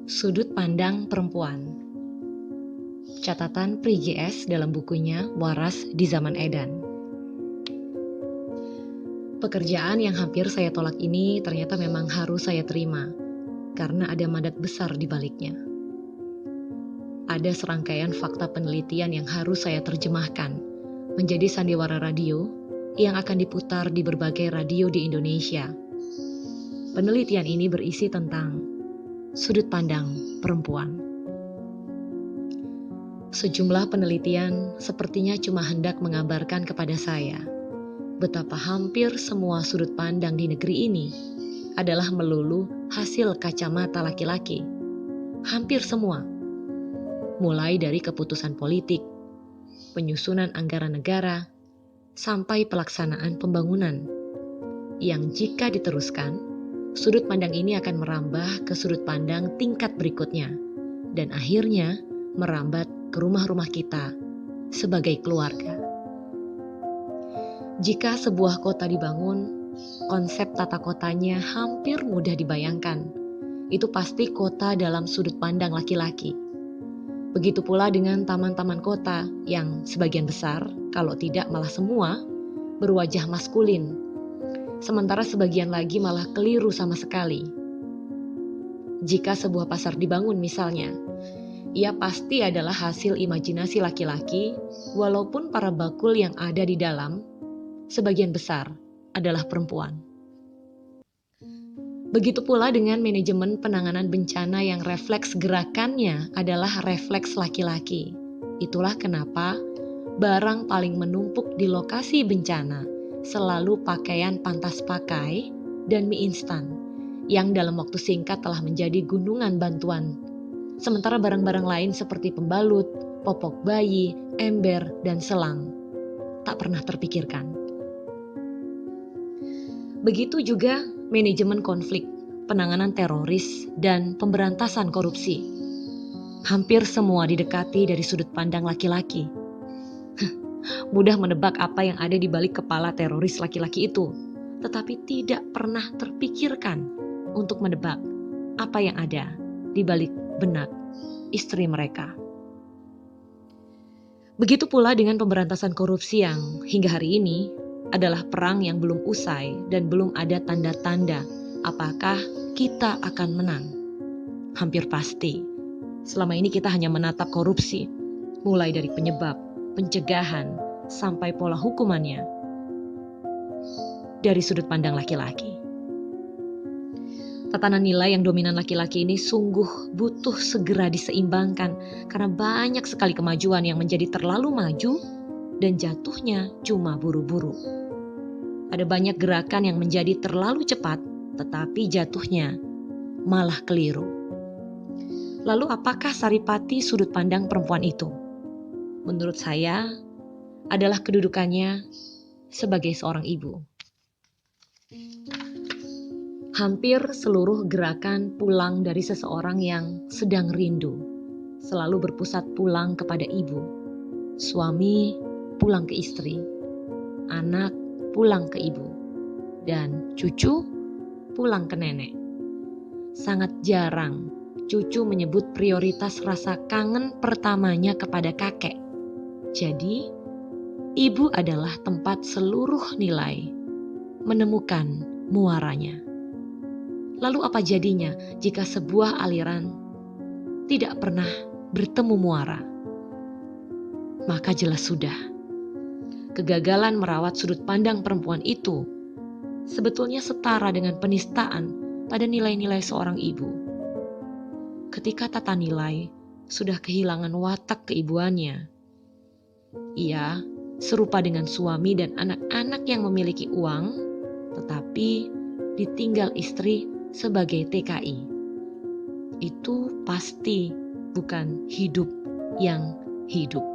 Sudut pandang perempuan. Catatan Pri JS dalam bukunya Waras di Zaman Edan. Pekerjaan yang hampir saya tolak ini ternyata memang harus saya terima, karena ada mandat besar di baliknya. Ada serangkaian fakta penelitian yang harus saya terjemahkan menjadi sandiwara radio yang akan diputar di berbagai radio di Indonesia. Penelitian ini berisi tentang sudut pandang perempuan. Sejumlah penelitian sepertinya cuma hendak mengabarkan kepada saya betapa hampir semua sudut pandang di negeri ini adalah melulu hasil kacamata laki-laki. Hampir semua. Mulai dari keputusan politik, penyusunan anggaran negara, sampai pelaksanaan pembangunan. Yang jika diteruskan, sudut pandang ini akan merambah ke sudut pandang tingkat berikutnya, dan akhirnya merambat ke rumah-rumah kita sebagai keluarga. Jika sebuah kota dibangun, konsep tata kotanya hampir mudah dibayangkan. Itu pasti kota dalam sudut pandang laki-laki. Begitu pula dengan taman-taman kota yang sebagian besar, kalau tidak malah semua, berwajah maskulin. Sementara sebagian lagi malah keliru sama sekali. Jika sebuah pasar dibangun misalnya, ia pasti adalah hasil imajinasi laki-laki, walaupun para bakul yang ada di dalam, sebagian besar adalah perempuan. Begitu pula dengan manajemen penanganan bencana yang refleks gerakannya adalah refleks laki-laki. Itulah kenapa barang paling menumpuk di lokasi bencana selalu pakaian pantas pakai dan mie instan, yang dalam waktu singkat telah menjadi gunungan bantuan. Sementara barang-barang lain seperti pembalut, popok bayi, ember, dan selang tak pernah terpikirkan. Begitu juga manajemen konflik, penanganan teroris, dan pemberantasan korupsi. Hampir semua didekati dari sudut pandang laki-laki. Mudah menebak apa yang ada di balik kepala teroris laki-laki itu, tetapi tidak pernah terpikirkan untuk menebak apa yang ada di balik benak istri mereka. Begitu pula dengan pemberantasan korupsi yang hingga hari ini adalah perang yang belum usai dan belum ada tanda-tanda apakah kita akan menang. Hampir pasti, selama ini kita hanya menatap korupsi, mulai dari penyebab, pencegahan, sampai pola hukumannya dari sudut pandang laki-laki. Tatanan nilai yang dominan laki-laki ini sungguh butuh segera diseimbangkan karena banyak sekali kemajuan yang menjadi terlalu maju dan jatuhnya cuma buru-buru. Ada banyak gerakan yang menjadi terlalu cepat tetapi jatuhnya malah keliru. Lalu apakah saripati sudut pandang perempuan itu? Menurut saya adalah kedudukannya sebagai seorang ibu. Hampir seluruh gerakan pulang dari seseorang yang sedang rindu selalu berpusat pulang kepada ibu. Suami pulang ke istri, anak pulang ke ibu, dan cucu pulang ke nenek. Sangat jarang cucu menyebut prioritas rasa kangen pertamanya kepada kakek. Jadi, ibu adalah tempat seluruh nilai menemukan muaranya. Lalu apa jadinya jika sebuah aliran tidak pernah bertemu muara? Maka jelas sudah, kegagalan merawat sudut pandang perempuan itu sebetulnya setara dengan penistaan pada nilai-nilai seorang ibu. Ketika tata nilai sudah kehilangan watak keibuannya, ia serupa dengan suami dan anak-anak yang memiliki uang, tetapi ditinggal istri sebagai TKI. Itu pasti bukan hidup yang hidup.